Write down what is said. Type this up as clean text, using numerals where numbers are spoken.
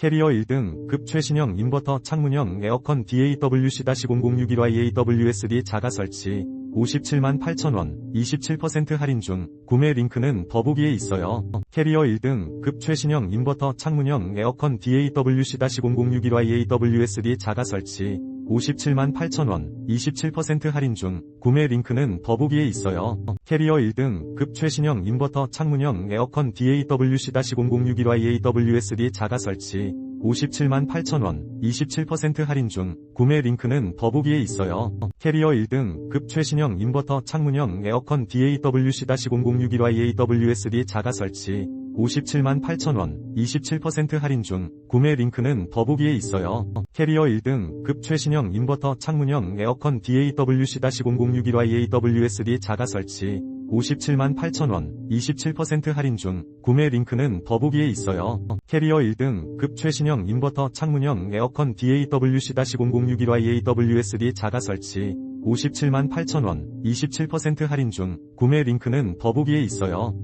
캐리어 1등급 최신형 인버터 창문형 에어컨 DAWC-0061YAWSD 자가 설치 578,000원 27% 할인 중 구매 링크는 더보기에 있어요. 캐리어 1등급 최신형 인버터 창문형 에어컨 DAWC-0061YAWSD 자가 설치 578,000원 27% 할인 중 구매 링크는 더보기에 있어요. 캐리어 1등급 최신형 인버터 창문형 에어컨 DAWC-0061YAWSD 자가 설치 578,000원 27% 할인 중 구매 링크는 더보기에 있어요. 캐리어 1등급 최신형 인버터 창문형 에어컨 DAWC-0061YAWSD 자가 설치 578,000원 27% 할인 중 구매 링크는 더보기에 있어요. 캐리어 1등급 최신형 인버터 창문형 에어컨 DAWC-0061YAWSD 자가 설치 578,000원 27% 할인 중 구매 링크는 더보기에 있어요. 캐리어 1등급 최신형 인버터 창문형 에어컨 DAWC-0061YAWSD 자가 설치 578,000원 27% 할인 중 구매 링크는 더보기에 있어요.